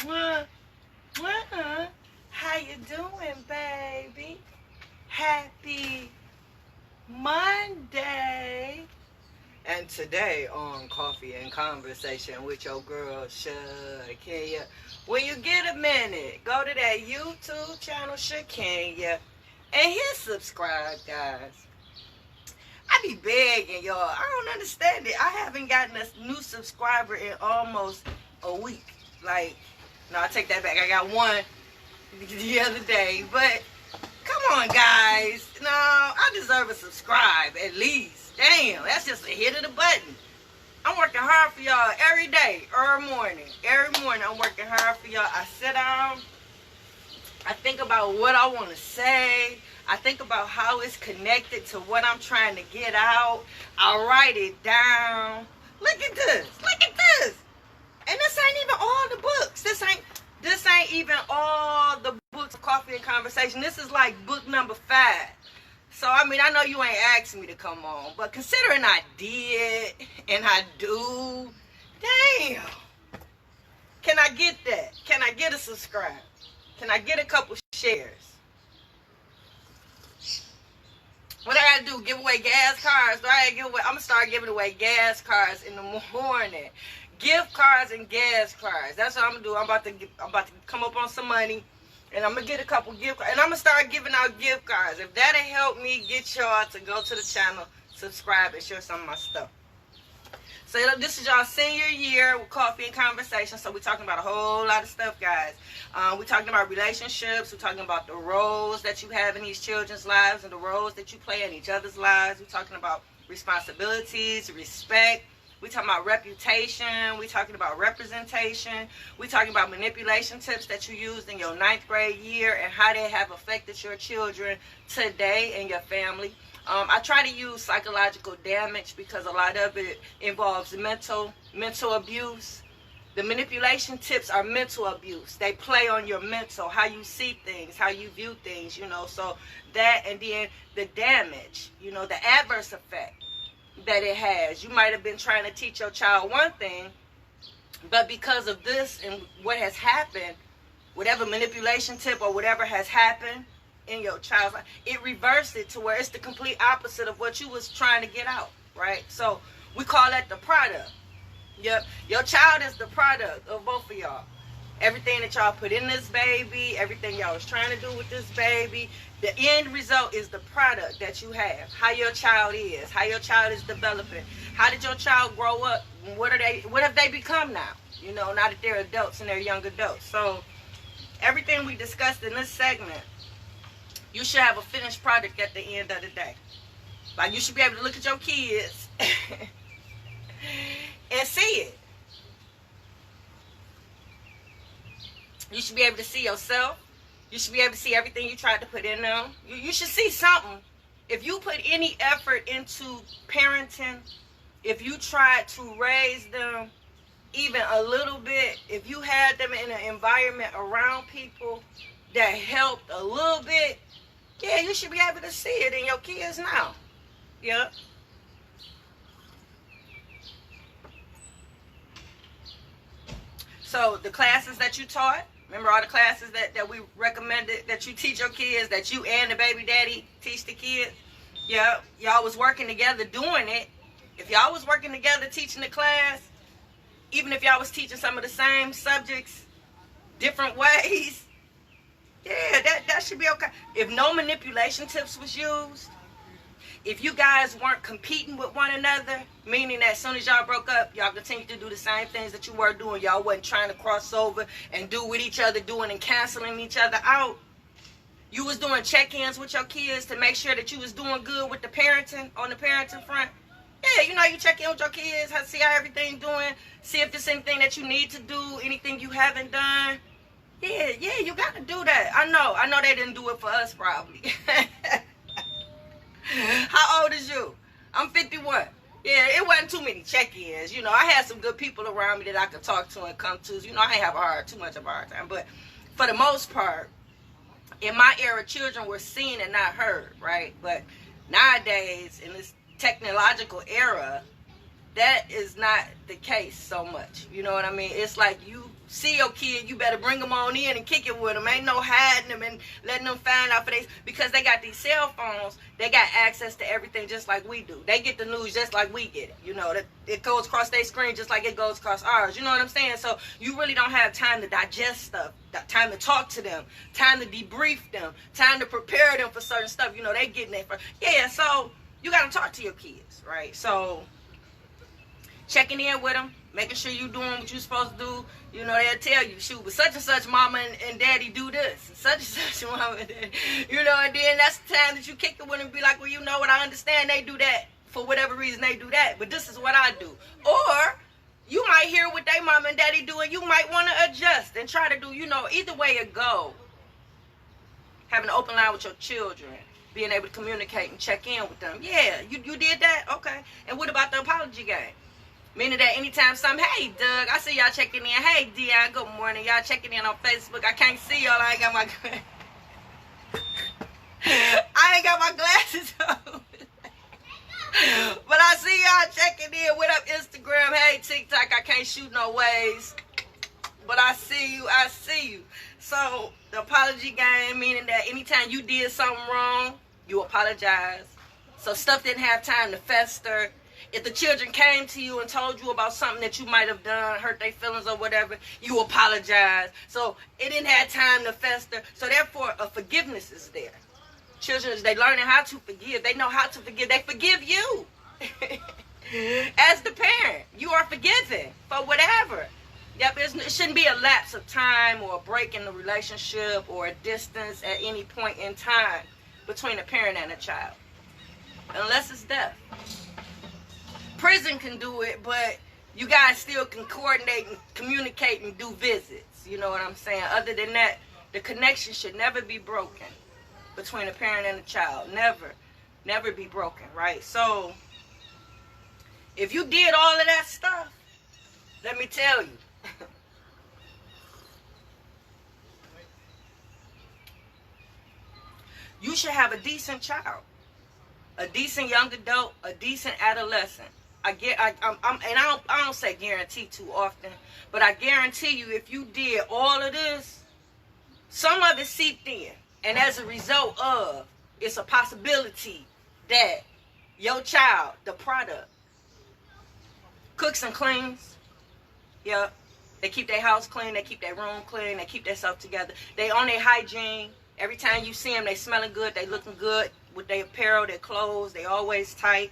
Mwah. Mwah. How you doing, baby? Happy Monday. And today on Coffee and Conversation with your girl, Shakenya. When you get a minute, go to that YouTube channel, Shakenya, and hit subscribe, guys. I be begging y'all. I don't understand it. I haven't gotten a new subscriber in almost a week. Like, no, I take that back. I got one the other day. But come on, guys. No, I deserve a subscribe at least. Damn, that's just a hit of the button. I'm working hard for y'all every day, every morning. Every morning I'm working hard for y'all. I sit down. I think about what I want to say. I think about how it's connected to what I'm trying to get out. I write it down. Look at this. Look at this. And this ain't even all the books. This ain't even all the books of Coffee and Conversation. This is like book number 5. So, I mean, I know you ain't asked me to come on, but considering I did and I do, damn. Can I get that? Can I get a subscribe? Can I get a couple shares? What I gotta do? Give away gas cards? Do I gotta give away? I'm gonna start giving away gas cards in the morning. Gift cards and gas cards. That's what I'm gonna do. I'm about to come up on some money, and I'm gonna get a couple gift cards, and I'm gonna start giving out gift cards. If that'll help me get y'all to go to the channel, subscribe, and share some of my stuff. So this is y'all senior year with Coffee and Conversation. So we're talking about a whole lot of stuff, guys. We're talking about relationships. We're talking about the roles that you have in these children's lives and the roles that you play in each other's lives. We're talking about responsibilities, respect. We're talking about reputation. We're talking about representation. We're talking about manipulation tips that you used in your 9th grade year and how they have affected your children today and your family. I try to use psychological damage because a lot of it involves mental abuse. The manipulation tips are mental abuse. They play on your mental, how you see things, how you view things, you know. So that, and then the damage, you know, the adverse effect that it has. You might have been trying to teach your child one thing, but because of this and what has happened, whatever manipulation tip or whatever has happened in your child's life, it reversed it to where it's the complete opposite of what you was trying to get out, right? So we call that the product. Yep, your child is the product of both of y'all. Everything that y'all put in this baby, everything y'all was trying to do with this baby, the end result is the product that you have. How your child is, how your child is developing. How did your child grow up? What have they become now? You know, now that they're adults and they're young adults. So everything we discussed in this segment, you should have a finished product at the end of the day. Like, you should be able to look at your kids and see it. You should be able to see yourself. You should be able to see everything you tried to put in them. You should see something. If you put any effort into parenting, if you tried to raise them even a little bit, if you had them in an environment around people that helped a little bit, yeah, you should be able to see it in your kids now. Yep. So the classes that you taught, remember all the classes that we recommended that you teach your kids, that you and the baby daddy teach the kids? Yeah, y'all was working together doing it. If y'all was working together teaching the class, even if y'all was teaching some of the same subjects different ways, yeah, that should be okay. If no manipulation tips was used, if you guys weren't competing with one another, meaning that as soon as y'all broke up, y'all continued to do the same things that you were doing, y'all wasn't trying to cross over and do what each other doing and canceling each other out. You was doing check-ins with your kids to make sure that you was doing good with the parenting, on the parenting front. Yeah, you know, you check in with your kids, see how everything's doing, see if there's anything that you need to do, anything you haven't done. Yeah, you got to do that. I know they didn't do it for us probably. How old is you? I'm 51. Yeah, it wasn't too many check-ins. You know, I had some good people around me that I could talk to and come to. You know, I ain't have too much of a hard time. But for the most part, in my era, children were seen and not heard, right? But nowadays, in this technological era, that is not the case so much. You know what I mean? It's like you see your kid, you better bring them on in and kick it with them. Ain't no hiding them and letting them find out because they got these cell phones. They got access to everything just like we do. They get the news just like we get it. You know, that it goes across their screen just like it goes across ours. You know what I'm saying? So you really don't have time to digest stuff, time to talk to them, time to debrief them, time to prepare them for certain stuff. You know, they getting it for, yeah, so you got to talk to your kids, right? So checking in with them, making sure you doing what you're supposed to do. You know, they'll tell you, shoot, but such and such mama and daddy do this. And such and such mama and daddy. You know, and then that's the time that you kick it with them and be like, well, you know what, I understand they do that. For whatever reason they do that. But this is what I do. Or you might hear what they mama and daddy do and you might want to adjust and try to do, you know, either way it go. Having an open line with your children. Being able to communicate and check in with them. Yeah, you did that? Okay. And what about the apology game? Meaning that anytime hey, Doug, I see y'all checking in. Hey, Dion, good morning. Y'all checking in on Facebook. I can't see y'all. I ain't got my glasses on. But I see y'all checking in. What up, Instagram? Hey, TikTok. I can't shoot no ways. But I see you. So, the apology game, meaning that anytime you did something wrong, you apologize. So, stuff didn't have time to fester. If the children came to you and told you about something that you might have done, hurt their feelings or whatever, you apologize. So it didn't have time to fester. So therefore, a forgiveness is there. Children, they learning how to forgive. They know how to forgive. They forgive you. As the parent, you are forgiven for whatever. Yep, it shouldn't be a lapse of time or a break in the relationship or a distance at any point in time between a parent and a child. Unless it's death. Prison can do it, but you guys still can coordinate and communicate and do visits. You know what I'm saying? Other than that, the connection should never be broken between a parent and a child. Never be broken, right? So, if you did all of that stuff, let me tell you, you should have a decent child, a decent young adult, a decent adolescent. I don't say guarantee too often, but I guarantee you if you did all of this, some of it seeped in. And as a result of, it's a possibility that your child, the product, cooks and cleans. Yep. They keep their house clean. They keep their room clean. They keep themselves together. They own their hygiene. Every time you see them, they smelling good. They looking good with their apparel, their clothes. They always tight.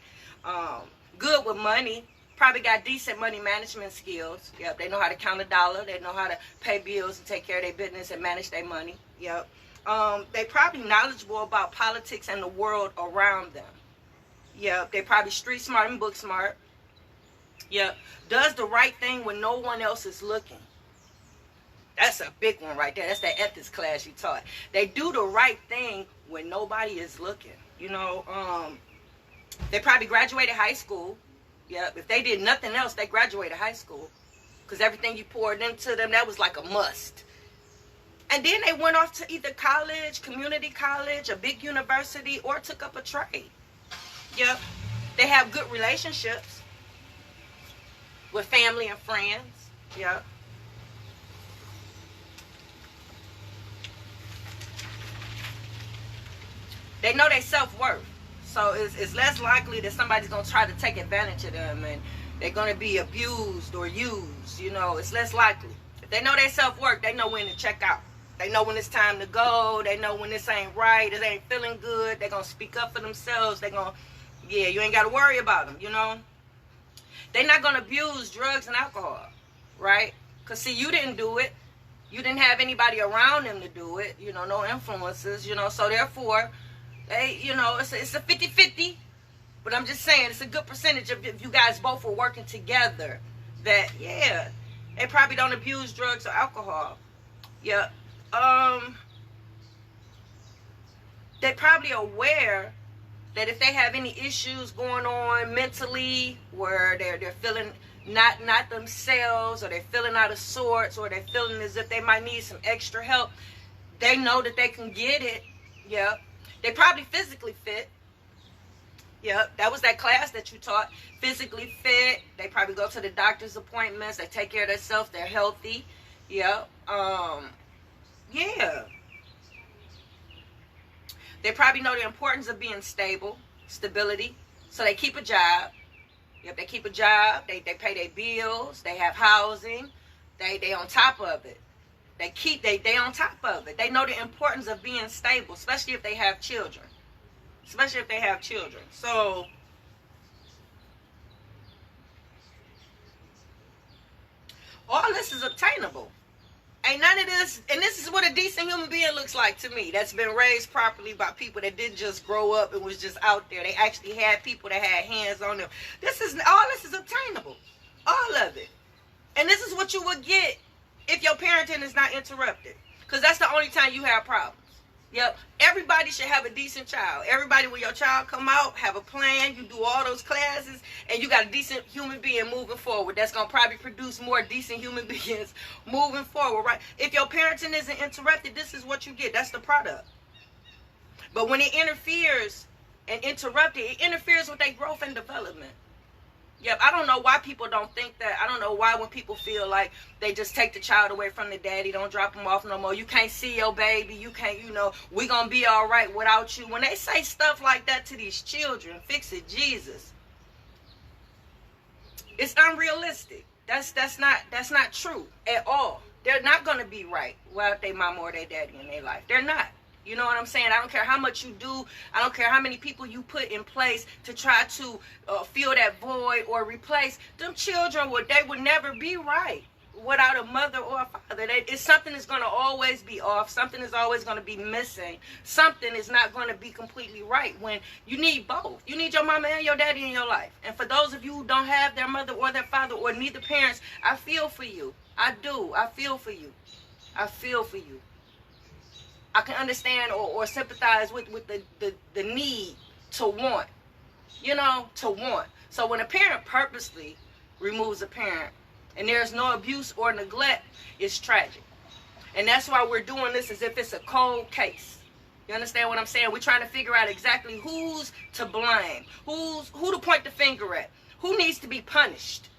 Good with money. Probably got decent money management skills. Yep. They know how to count a dollar. They know how to pay bills and take care of their business and manage their money. Yep. They probably knowledgeable about politics and the world around them. Yep. They probably street smart and book smart. Yep. Does the right thing when no one else is looking. That's a big one right there. That's that ethics class you taught. They do the right thing when nobody is looking. You know, they probably graduated high school. Yep. If they did nothing else, they graduated high school. Because everything you poured into them, that was like a must. And then they went off to either college, community college, a big university, or took up a trade. Yep. They have good relationships with family and friends. Yep. They know their self-worth. So it's less likely that somebody's going to try to take advantage of them and they're going to be abused or used. You know, it's less likely. If they know their self-worth, they know when to check out. They know when it's time to go. They know when this ain't right. This ain't feeling good. They're going to speak up for themselves. They're going to, yeah, you ain't got to worry about them, you know. They're not going to abuse drugs and alcohol, right? Because, see, you didn't do it. You didn't have anybody around them to do it, you know, no influences, you know. So, therefore, they, you know, it's a 50-50. But I'm just saying it's a good percentage of if you guys both were working together that, yeah, they probably don't abuse drugs or alcohol. Yeah. They're probably aware that if they have any issues going on mentally where they're feeling not themselves or they're feeling out of sorts or they're feeling as if they might need some extra help, they know that they can get it. Yeah. They probably physically fit. Yep, that was that class that you taught. Physically fit. They probably go to the doctor's appointments. They take care of themselves. They're healthy. Yep. Yeah. They probably know the importance of being stable, stability. So they keep a job. Yep, they keep a job. They pay their bills. They have housing. They on top of it. They on top of it. They know the importance of being stable, especially if they have children. Especially if they have children. So all this is obtainable. Ain't none of this, and this is what a decent human being looks like to me. That's been raised properly by people that didn't just grow up and was just out there. They actually had people that had hands on them. This is obtainable. All of it. And this is what you would get if your parenting is not interrupted. Because that's the only time you have problems. Yep. Everybody should have a decent child. Everybody, when your child come out, have a plan. You do all those classes, and you got a decent human being moving forward. That's going to probably produce more decent human beings moving forward, right? If your parenting isn't interrupted, this is what you get. That's the product. But when it interferes and interrupted, it interferes with their growth and development. Yep, I don't know why people don't think that. I don't know why when people feel like they just take the child away from the daddy, don't drop him off no more. You can't see your baby. You can't, we going to be all right without you. When they say stuff like that to these children, fix it, Jesus. It's unrealistic. That's not true at all. They're not going to be right without their mama or their daddy in their life. They're not. You know what I'm saying? I don't care how much you do. I don't care how many people you put in place to try to fill that void or replace. Them children, they would never be right without a mother or a father. It's something that's going to always be off. Something is always going to be missing. Something is not going to be completely right when you need both. You need your mama and your daddy in your life. And for those of you who don't have their mother or their father or neither parents, I feel for you. I do. I feel for you. I feel for you. I can understand or sympathize with the need to want, to want. So when a parent purposely removes a parent and there's no abuse or neglect, it's tragic. And that's why we're doing this as if it's a cold case. You understand what I'm saying? We're trying to figure out exactly who's to blame, who to point the finger at, who needs to be punished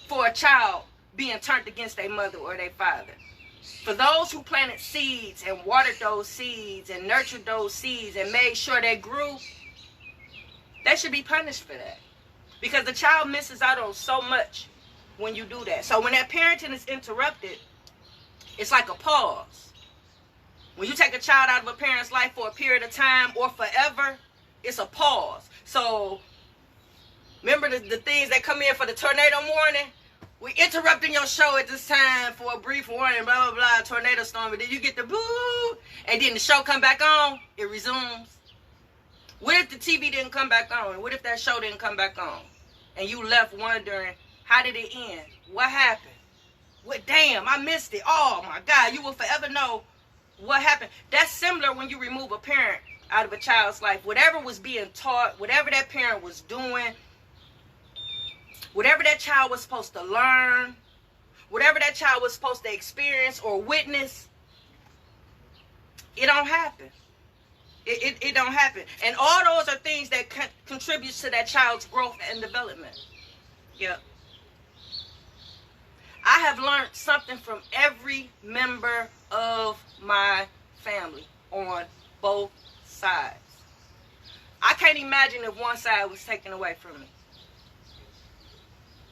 for a child being turned against their mother or their father. For those who planted seeds and watered those seeds and nurtured those seeds and made sure they grew, they should be punished for that. Because the child misses out on so much when you do that. So when that parenting is interrupted, it's like a pause. When you take a child out of a parent's life for a period of time or forever, it's a pause. So remember the things that come in for the tornado warning? We interrupting your show at this time for a brief warning, blah, blah, blah, tornado storm. And then you get the boo, and then the show come back on, it resumes. What if the TV didn't come back on? What if that show didn't come back on? And you left wondering, how did it end? What happened? What? Damn, I missed it. Oh, my God, you will forever know what happened. That's similar when you remove a parent out of a child's life. Whatever was being taught, whatever that parent was doing, whatever that child was supposed to learn, whatever that child was supposed to experience or witness, it don't happen. It don't happen. And all those are things that contribute to that child's growth and development. Yep. I have learned something from every member of my family on both sides. I can't imagine if one side was taken away from me.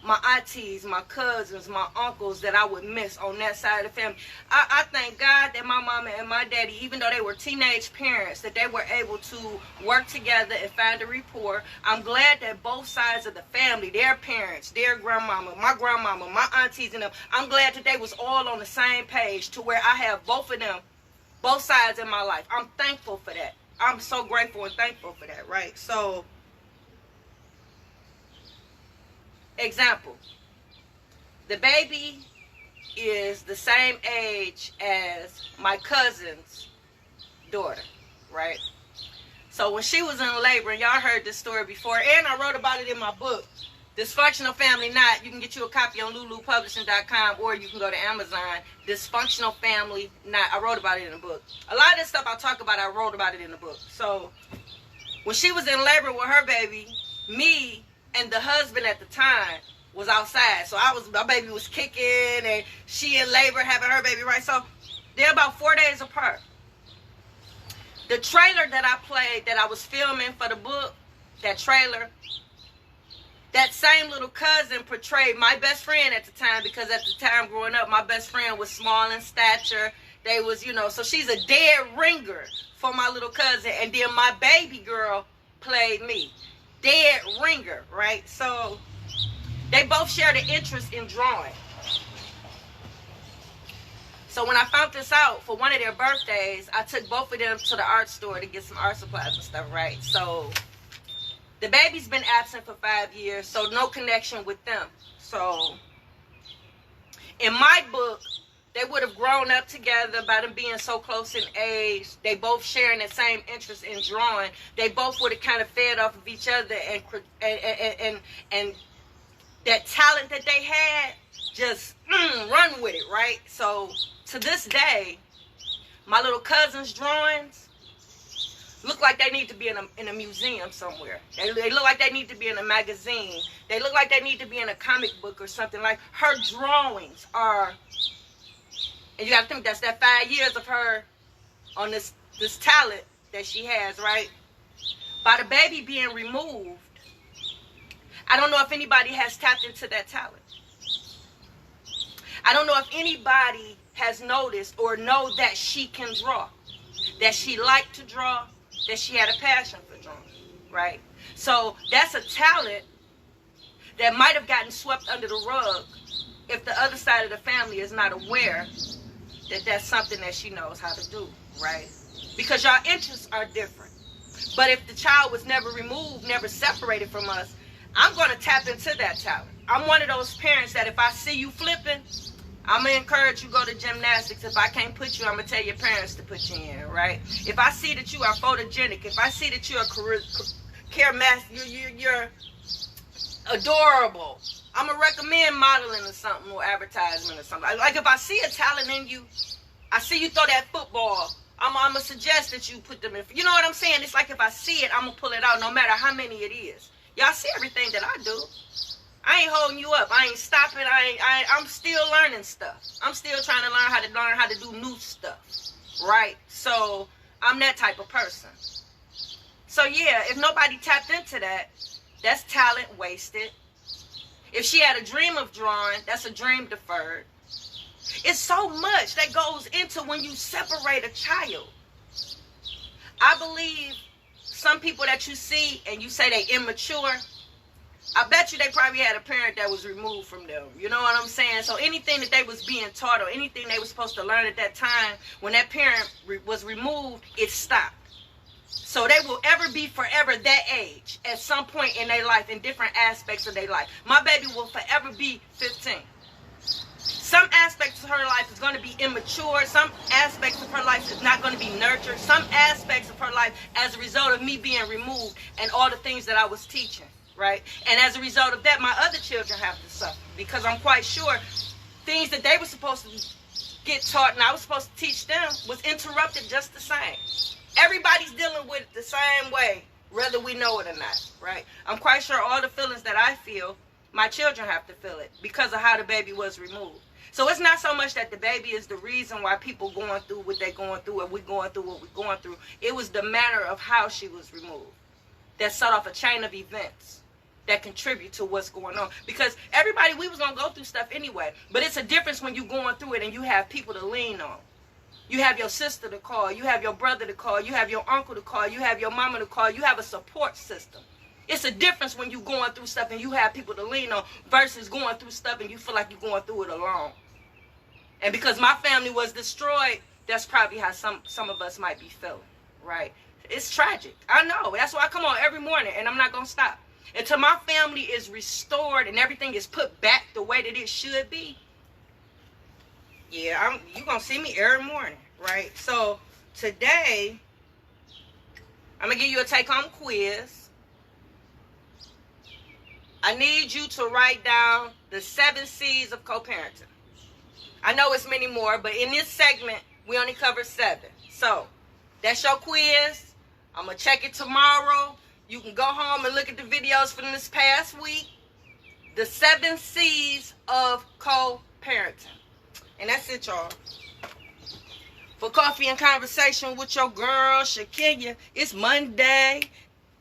My aunties, my cousins, my uncles that I would miss on that side of the family. I thank God that my mama and my daddy, even though they were teenage parents, that they were able to work together and find a rapport. I'm glad that both sides of the family, their parents, their grandmama, my aunties and them, I'm glad that they was all on the same page to where I have both of them, both sides in my life. I'm thankful for that. I'm so grateful and thankful for that, right? So, example, the baby is the same age as my cousin's daughter, right? So when she was in labor, and y'all heard this story before, and I wrote about it in my book, Dysfunctional Family Knot. You can get you a copy on lulupublishing.com, or you can go to Amazon. Dysfunctional Family Knot. I wrote about it in the book. A lot of this stuff I talk about, I wrote about it in the book. So when she was in labor with her baby, me and the husband at the time was outside. So my baby was kicking, and she in labor having her baby, right? So they're about 4 days apart. The trailer that I played, that I was filming for the book, that trailer, that same little cousin portrayed my best friend at the time, because at the time growing up, my best friend was small in stature. They was, so she's a dead ringer for my little cousin. And then my baby girl played me. Dead ringer, right? So they both shared an interest in drawing. So when I found this out, for one of their birthdays, I took both of them to the art store to get some art supplies and stuff, right? So the baby's been absent for 5 years, so no connection with them. So in my book, they would have grown up together by them being so close in age. They both sharing the same interest in drawing. They both would have kind of fed off of each other, and that talent that they had, just run with it, right? So to this day, my little cousin's drawings look like they need to be in a museum somewhere. They look like they need to be in a magazine. They look like they need to be in a comic book or something. Like, her drawings are, and you got to think, that's that 5 years of her on this talent that she has, right? By the baby being removed, I don't know if anybody has tapped into that talent. I don't know if anybody has noticed or know that she can draw, that she liked to draw, that she had a passion for drawing, right? So that's a talent that might have gotten swept under the rug if the other side of the family is not aware that that's something that she knows how to do, right? Because y'all interests are different. But if the child was never removed, never separated from us, I'm going to tap into that talent. I'm one of those parents that if I see you flipping, I'm going to encourage you to go to gymnastics. If I can't put you, I'm going to tell your parents to put you in, right? If I see that you are photogenic, if I see that you're you're adorable, I'm going to recommend modeling or something, or advertisement or something. Like, if I see a talent in you, I see you throw that football, I'm going to suggest that you put them in. You know what I'm saying? It's like, if I see it, I'm going to pull it out no matter how many it is. Y'all see everything that I do. I ain't holding you up. I ain't stopping. I'm still learning stuff. I'm still trying to learn how to do new stuff, right? So I'm that type of person. So yeah, if nobody tapped into that, that's talent wasted. If she had a dream of drawing, that's a dream deferred. It's so much that goes into when you separate a child. I believe some people that you see and you say they immature, I bet you they probably had a parent that was removed from them. You know what I'm saying? So anything that they was being taught, or anything they was supposed to learn at that time, when that parent was removed, it stopped. So they will ever be forever that age at some point in their life, in different aspects of their life. My baby will forever be 15. Some aspects of her life is going to be immature. Some aspects of her life is not going to be nurtured. Some aspects of her life, as a result of me being removed and all the things that I was teaching, right? And as a result of that, my other children have to suffer, because I'm quite sure things that they were supposed to get taught and I was supposed to teach them was interrupted just the same. Everybody's dealing with it the same way, whether we know it or not, right? I'm quite sure all the feelings that I feel, my children have to feel it because of how the baby was removed. So it's not so much that the baby is the reason why people going through what they're going through, or we going through what we're going through. It was the manner of how she was removed that set off a chain of events that contribute to what's going on. Because everybody, we was going to go through stuff anyway. But it's a difference when you're going through it and you have people to lean on. You have your sister to call. You have your brother to call. You have your uncle to call. You have your mama to call. You have a support system. It's a difference when you're going through stuff and you have people to lean on versus going through stuff and you feel like you're going through it alone. And because my family was destroyed, that's probably how some of us might be feeling, right? It's tragic. I know. That's why I come on every morning, and I'm not going to stop. Until my family is restored and everything is put back the way that it should be. Yeah, you're going to see me every morning, right? So today, I'm going to give you a take-home quiz. I need you to write down the 7 C's of co-parenting. I know it's many more, but in this segment, we only cover 7. So that's your quiz. I'm going to check it tomorrow. You can go home and look at the videos from this past week. The 7 C's of co-parenting. And that's it, y'all. For coffee and conversation with your girl, Shakenya. It's Monday.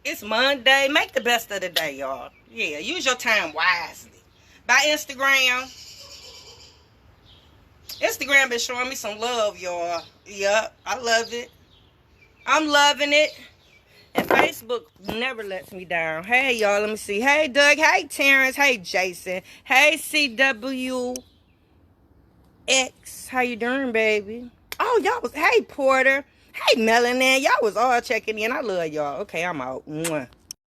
It's Monday. Make the best of the day, y'all. Yeah, use your time wisely. By Instagram. Instagram been showing me some love, y'all. Yup, I love it. I'm loving it. And Facebook never lets me down. Hey, y'all, let me see. Hey, Doug. Hey, Terrence. Hey, Jason. Hey, CWX. How you doing, baby? Oh, y'all was... Hey, Porter. Hey, Melanin. Y'all was all checking in. I love y'all. Okay, I'm out. Mwah.